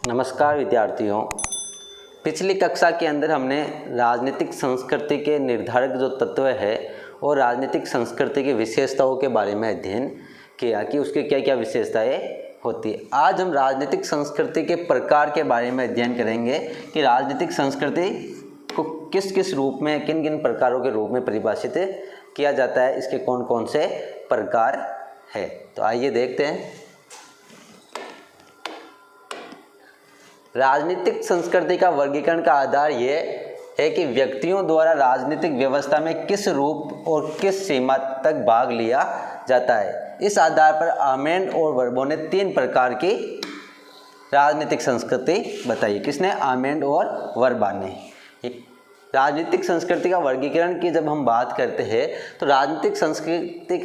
नमस्कार विद्यार्थियों। पिछली कक्षा के अंदर हमने राजनीतिक संस्कृति के निर्धारक जो तत्व है और राजनीतिक संस्कृति की विशेषताओं के बारे में अध्ययन किया कि उसकी क्या क्या विशेषताएं होती है। आज हम राजनीतिक संस्कृति के प्रकार के बारे में अध्ययन करेंगे कि राजनीतिक संस्कृति को किस किस रूप में, किन किन प्रकारों के रूप में परिभाषित किया जाता है, इसके कौन कौन से प्रकार है। तो आइए देखते हैं। राजनीतिक संस्कृति का वर्गीकरण का आधार ये है कि व्यक्तियों द्वारा राजनीतिक व्यवस्था में किस रूप और किस सीमा तक भाग लिया जाता है। इस आधार पर आमेंड और वर्बो ने 3 प्रकार की राजनीतिक संस्कृति बताई। किसने? आमेंड और वर्बा ने। राजनीतिक संस्कृति का वर्गीकरण की जब हम बात करते हैं तो राजनीतिक संस्कृति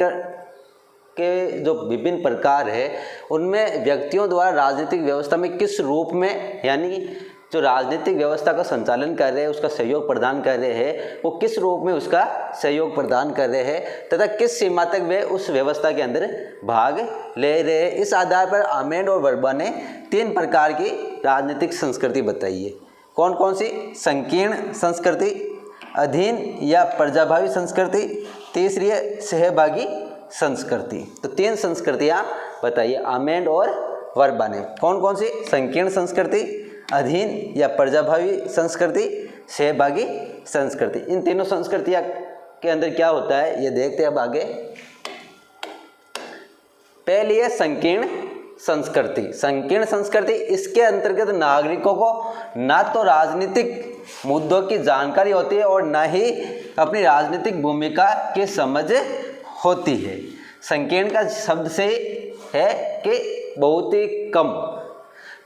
के जो विभिन्न प्रकार है उनमें व्यक्तियों द्वारा राजनीतिक व्यवस्था में किस रूप में, यानी जो राजनीतिक व्यवस्था का संचालन कर रहे हैं, उसका सहयोग प्रदान कर रहे हैं, वो किस रूप में उसका सहयोग प्रदान कर रहे हैं तथा किस सीमा तक वे उस व्यवस्था के अंदर भाग ले रहे हैं। इस आधार पर आमेंड और वर्बा ने 3 प्रकार की राजनीतिक संस्कृति बताई है। कौन कौन सी? संकीर्ण संस्कृति, अधीन या प्रजाभावी संस्कृति, तीसरी है सहभागी संस्कृति। तो 3 संस्कृतियाँ बताइए आमेंड और वर्बा ने। कौन कौन सी? संकीर्ण संस्कृति, अधीन या प्रजाभावी संस्कृति, सहभागी संस्कृति। इन तीनों संस्कृतियाँ के अंदर क्या होता है ये देखते हैं अब आगे। पहली है संकीर्ण संस्कृति। संकीर्ण संस्कृति, इसके अंतर्गत नागरिकों को ना तो राजनीतिक मुद्दों की जानकारी होती है और ना ही अपनी राजनीतिक भूमिका की समझ होती है। संकीर्ण का शब्द से है कि बहुत ही कम।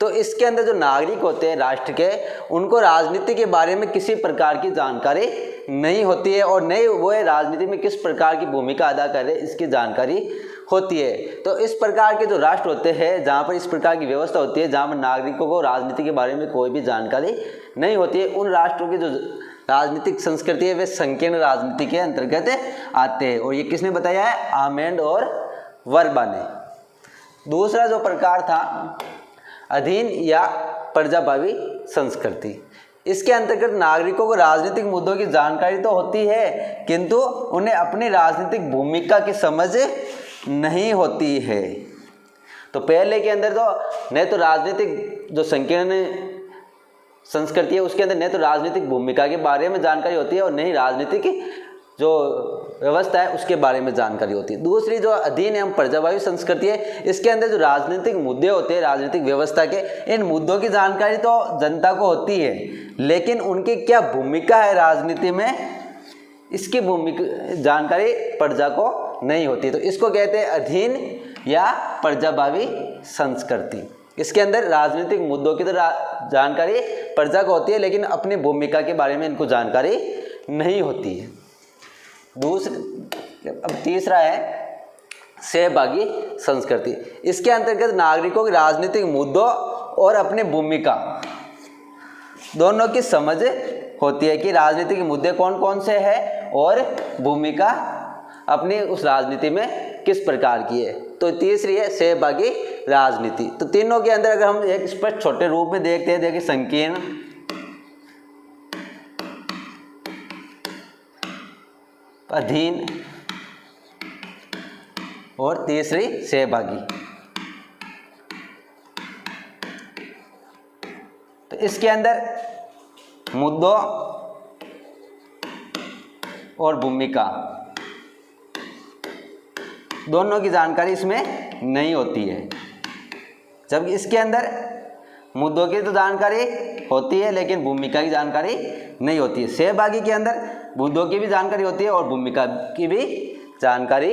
तो इसके अंदर जो नागरिक होते हैं राष्ट्र के, उनको राजनीति के बारे में किसी प्रकार की जानकारी नहीं होती है और नहीं वो राजनीति में किस प्रकार की भूमिका अदा कर रहे इसकी जानकारी होती है। तो इस प्रकार के जो राष्ट्र होते हैं जहाँ पर इस प्रकार की व्यवस्था होती है, जहाँ पर नागरिकों को राजनीति के बारे में कोई भी जानकारी नहीं होती है, उन राष्ट्रों की जो राजनीतिक संस्कृति है वे संकीर्ण राजनीति के अंतर्गत आते हैं। और ये किसने बताया है? आमेंड और वर्बा ने। दूसरा जो प्रकार था अधीन या प्रजाभावी संस्कृति। इसके अंतर्गत नागरिकों को राजनीतिक मुद्दों की जानकारी तो होती है किंतु उन्हें अपनी राजनीतिक भूमिका की समझ नहीं होती है। तो पहले के अंदर तो न तो राजनीतिक जो संकीर्ण संस्कृति है उसके अंदर न तो राजनीतिक भूमिका के बारे में जानकारी होती है और न ही राजनीतिक जो व्यवस्था है उसके बारे में जानकारी होती है। दूसरी जो अधीन एवं प्रजाभावी संस्कृति है, इसके अंदर जो राजनीतिक मुद्दे होते हैं राजनीतिक व्यवस्था के, इन मुद्दों की जानकारी तो जनता को होती है लेकिन उनकी क्या भूमिका है राजनीति में, इसकी भूमिका जानकारी प्रजा को नहीं होती। तो इसको कहते हैं अधीन या प्रजाभावी संस्कृति। इसके अंदर राजनीतिक मुद्दों की तो जानकारी प्रजा को होती है लेकिन अपनी भूमिका के बारे में इनको जानकारी नहीं होती है। अब तीसरा है सहभागी संस्कृति। इसके अंतर्गत नागरिकों के राजनीतिक मुद्दों और अपनी भूमिका दोनों की समझ होती है कि राजनीतिक मुद्दे कौन कौन से हैं और भूमिका अपनी उस राजनीति में किस प्रकार की है। तो तीसरी है सहभागी राजनीति। तो तीनों के अंदर अगर हम एक स्पष्ट छोटे रूप में देखते हैं, देखिए संकीर्ण, अधीन और तीसरी सहभागी। तो इसके अंदर मुद्दों और भूमिका दोनों की जानकारी इसमें नहीं होती है, जबकि इसके अंदर मुद्दों की तो जानकारी होती है लेकिन भूमिका की जानकारी नहीं होती है। सहभागी के अंदर मुद्दों की भी जानकारी होती है और भूमिका की भी जानकारी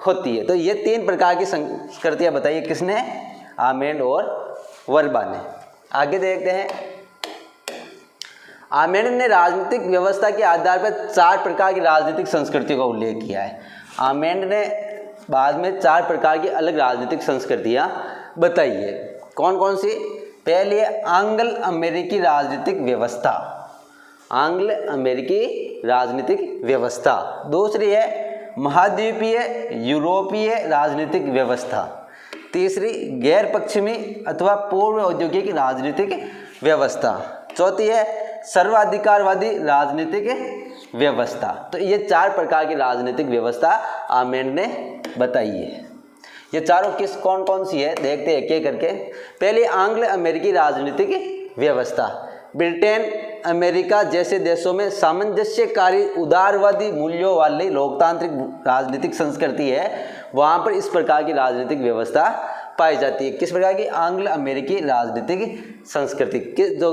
होती है। तो ये 3 प्रकार की संस्कृतियाँ बताइए किसने? आमेंड और वर्बा ने। आगे देखते हैं। आमेंड ने राजनीतिक व्यवस्था के आधार पर 4 प्रकार की राजनीतिक संस्कृतियों का उल्लेख किया है। आमेंड ने बाद में 4 प्रकार की अलग राजनीतिक संस्कृतियाँ बताई है। कौन कौन सी? पहली है एंग्लो अमेरिकी राजनीतिक व्यवस्था। एंग्लो अमेरिकी राजनीतिक व्यवस्था। दूसरी है महाद्वीपीय यूरोपीय राजनीतिक व्यवस्था। तीसरी गैर पश्चिमी अथवा पूर्व औद्योगिक राजनीतिक व्यवस्था। चौथी है सर्वाधिकारवादी राजनीतिक व्यवस्था। तो ये 4 प्रकार की राजनीतिक व्यवस्था आमेन ने बताई है। ये चारों कौन कौन सी है देखते हैं एक एक करके। पहली आंग्ल अमेरिकी राजनीतिक व्यवस्था। ब्रिटेन अमेरिका जैसे देशों में सामंजस्यकारी उदारवादी मूल्यों वाली लोकतांत्रिक राजनीतिक संस्कृति है, वहाँ पर इस प्रकार की राजनीतिक व्यवस्था पाई जाती है। किस प्रकार की? आंग्ल अमेरिकी राजनीतिक संस्कृति। जो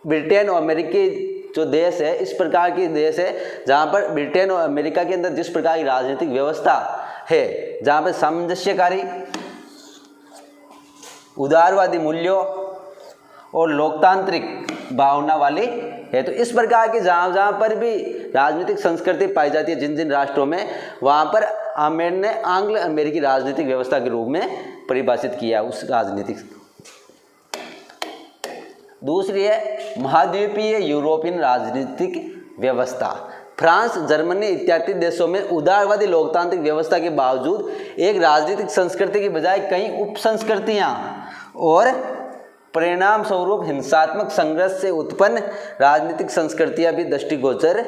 ब्रिटेन और अमेरिकी जो देश है, इस प्रकार की देश है जहाँ पर ब्रिटेन और अमेरिका के अंदर जिस प्रकार की राजनीतिक व्यवस्था है, जहाँ पर सामंजस्यकारी उदारवादी मूल्यों और लोकतांत्रिक भावना वाली है। तो इस प्रकार की जहाँ पर भी राजनीतिक संस्कृति पाई जाती है जिन जिन राष्ट्रों में, वहाँ पर आमेन ने आंग्ल अमेरिकी राजनीतिक व्यवस्था के रूप में परिभाषित किया उस राजनीतिक। दूसरी है महाद्वीपीय यूरोपियन राजनीतिक व्यवस्था। फ्रांस, जर्मनी इत्यादि देशों में उदारवादी लोकतांत्रिक व्यवस्था के बावजूद एक राजनीतिक संस्कृति की बजाय कई उप संस्कृतियाँ और परिणाम स्वरूप हिंसात्मक संघर्ष से उत्पन्न राजनीतिक संस्कृतियां भी दृष्टिगोचर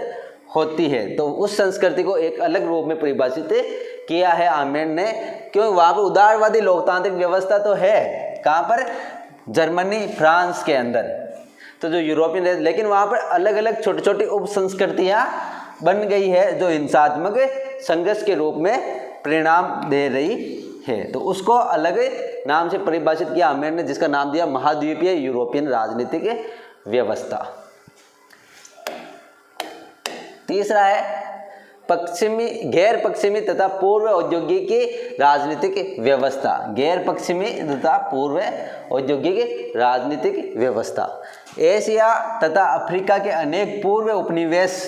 होती है। तो उस संस्कृति को एक अलग रूप में परिभाषित किया है आमेन ने, क्योंकि वहाँ पर उदारवादी लोकतांत्रिक व्यवस्था तो है, कहाँ पर? जर्मनी, फ्रांस के अंदर, तो जो यूरोपियन देश, लेकिन वहाँ पर अलग अलग छोटी छोटी उप संस्कृतियाँ बन गई है जो हिंसात्मक संघर्ष के रूप में परिणाम दे रही है। तो उसको अलग नाम से परिभाषित किया आमेन ने, जिसका नाम दिया महाद्वीपीय यूरोपियन राजनीतिक व्यवस्था। तीसरा है पश्चिमी, गैर पश्चिमी तथा पूर्व औद्योगिक राजनीतिक व्यवस्था। गैर पश्चिमी तथा पूर्व औद्योगिक राजनीतिक व्यवस्था। एशिया तथा अफ्रीका के अनेक पूर्व उपनिवेश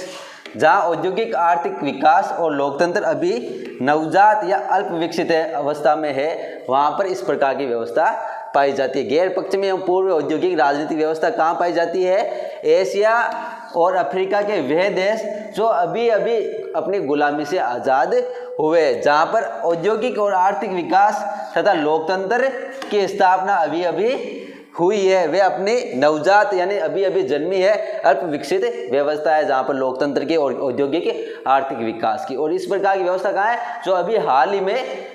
जहाँ औद्योगिक आर्थिक विकास और लोकतंत्र अभी नवजात या अल्प विकसित अवस्था में है, वहाँ पर इस प्रकार की व्यवस्था पाई जाती है। गैर पश्चिमी एवं पूर्व औद्योगिक राजनीतिक व्यवस्था कहाँ पाई जाती है? एशिया और अफ्रीका के वह देश जो अभी अभी अपनी गुलामी से आज़ाद हुए, जहाँ पर औद्योगिक और आर्थिक विकास तथा लोकतंत्र की स्थापना अभी अभी हुई है, वे अपनी नवजात यानी अभी अभी जन्मी है अल्प विकसित व्यवस्था है, जहाँ पर लोकतंत्र की और औद्योगिक आर्थिक विकास की। और इस प्रकार की व्यवस्था कहाँ है? जो अभी हाल ही में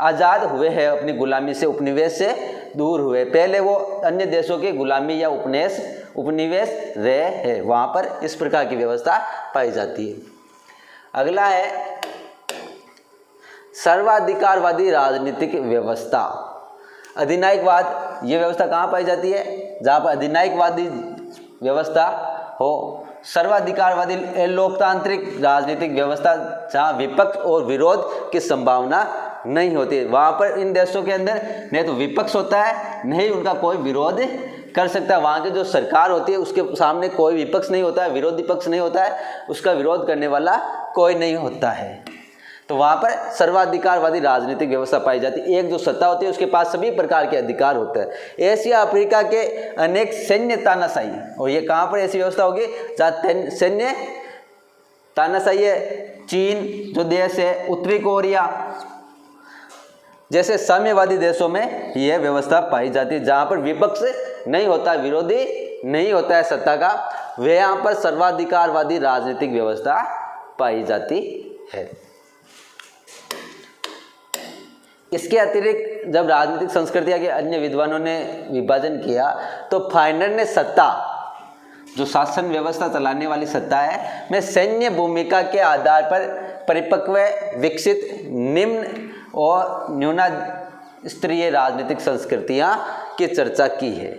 आज़ाद हुए हैं, अपनी गुलामी से, उपनिवेश से दूर हुए। पहले वो अन्य देशों की गुलामी या उपनिवेश रहे हैं, वहाँ पर इस प्रकार की व्यवस्था पाई जाती है। अगला है सर्वाधिकारवादी राजनीतिक व्यवस्था। अधिनायकवाद, ये व्यवस्था कहाँ पाई जाती है? जहाँ पर अधिनायकवादी व्यवस्था हो। सर्वाधिकारवादी लोकतांत्रिक राजनीतिक व्यवस्था, जहाँ विपक्ष और विरोध की संभावना नहीं होती, वहाँ पर इन देशों के अंदर नहीं तो विपक्ष होता है, नहीं उनका कोई विरोध कर सकता है। वहाँ की जो सरकार होती है उसके सामने कोई विपक्ष नहीं होता है, विरोधी पक्ष नहीं होता है, उसका विरोध करने वाला कोई नहीं होता है। तो वहाँ पर सर्वाधिकारवादी राजनीतिक व्यवस्था पाई जाती है। एक जो सत्ता होती है उसके पास सभी प्रकार के अधिकार होते हैं। एशिया अफ्रीका के अनेक सैन्य तानाशाही, और ये कहाँ पर ऐसी व्यवस्था होगी जहाँ सैन्य तानाशाही है। चीन जो देश है, उत्तरी कोरिया जैसे साम्यवादी देशों में यह व्यवस्था पाई जाती है, जहाँ पर विपक्ष नहीं होता, विरोधी नहीं होता है सत्ता का, वे यहाँ पर सर्वाधिकारवादी राजनीतिक व्यवस्था पाई जाती है। इसके अतिरिक्त जब राजनीतिक संस्कृतियाँ के अन्य विद्वानों ने विभाजन किया तो फाइनर ने सत्ता, जो शासन व्यवस्था चलाने वाली सत्ता है, में सैन्य भूमिका के आधार पर परिपक्व, विकसित, निम्न और न्यूनस्तरीय राजनीतिक संस्कृतियाँ की चर्चा की है।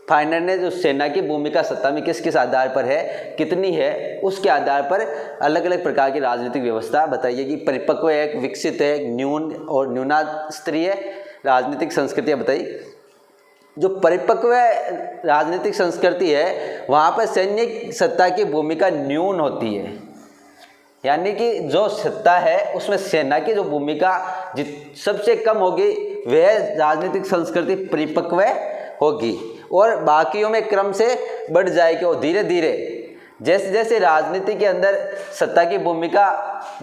फाइनर ने जो सेना की भूमिका सत्ता में किस किस आधार पर है, कितनी है, उसके आधार पर अलग अलग प्रकार की राजनीतिक व्यवस्था बताइए कि परिपक्व है, विकसित है, न्यून और न्यूनस्तरीय राजनीतिक संस्कृतियाँ बताई। जो परिपक्व राजनीतिक संस्कृति है वहाँ पर सैन्य सत्ता की भूमिका न्यून होती है, यानी कि जो सत्ता है उसमें सेना की जो भूमिका सबसे कम होगी वह राजनीतिक संस्कृति परिपक्व होगी, और बाकियों में क्रम से बढ़ जाएगी। और धीरे धीरे जैसे जैसे राजनीति के अंदर सत्ता की भूमिका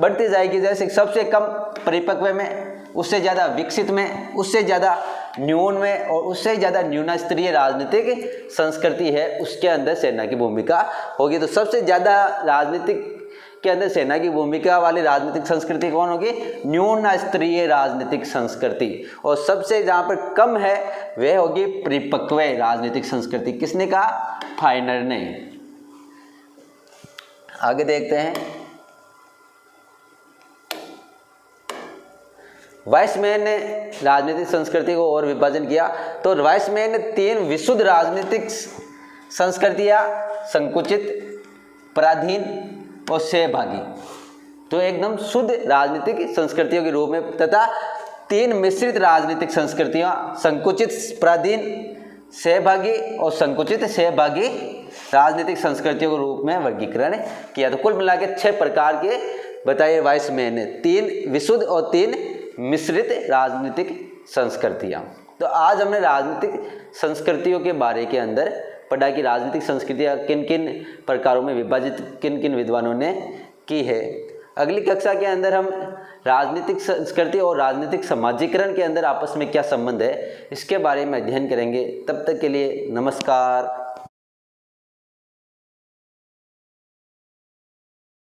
बढ़ती जाएगी, जैसे सबसे कम परिपक्व में उससे ज़्यादा विकसित में, उससे ज़्यादा न्यून में और उससे ज़्यादा न्यून स्तरीय राजनीतिक संस्कृति है, उसके अंदर सेना की भूमिका होगी। तो सबसे ज़्यादा राजनीतिक के अंदर सेना की भूमिका वाली राजनीतिक संस्कृति कौन होगी? न्यून स्तरीय राजनीतिक संस्कृति। और सबसे जहाँ पर कम है वह होगी परिपक्व राजनीतिक संस्कृति। किसने कहा? फाइनर ने। आगे देखते हैं, वाइसमैन ने राजनीतिक संस्कृति को और विभाजन किया। तो वाइसमैन ने 3 विशुद्ध राजनीतिक संस्कृतियां, संकुचित, पराधीन और सहभागी, तो एकदम शुद्ध राजनीतिक संस्कृतियों के रूप में, तथा 3 मिश्रित राजनीतिक संस्कृतियां, संकुचित, पराधीन, सहभागी और संकुचित सहभागी राजनीतिक संस्कृतियों के रूप में वर्गीकरण किया। तो कुल मिलाकर 6 प्रकार के बताइए वाइसमैन ने, 3 विशुद्ध और 3 मिश्रित राजनीतिक संस्कृतियां। तो आज हमने राजनीतिक संस्कृतियों के बारे के अंदर पढ़ा कि राजनीतिक संस्कृतियां किन किन प्रकारों में विभाजित किन किन विद्वानों ने की है। अगली कक्षा के अंदर हम राजनीतिक संस्कृति और राजनीतिक समाजीकरण के अंदर आपस में क्या संबंध है, इसके बारे में अध्ययन करेंगे। तब तक के लिए नमस्कार।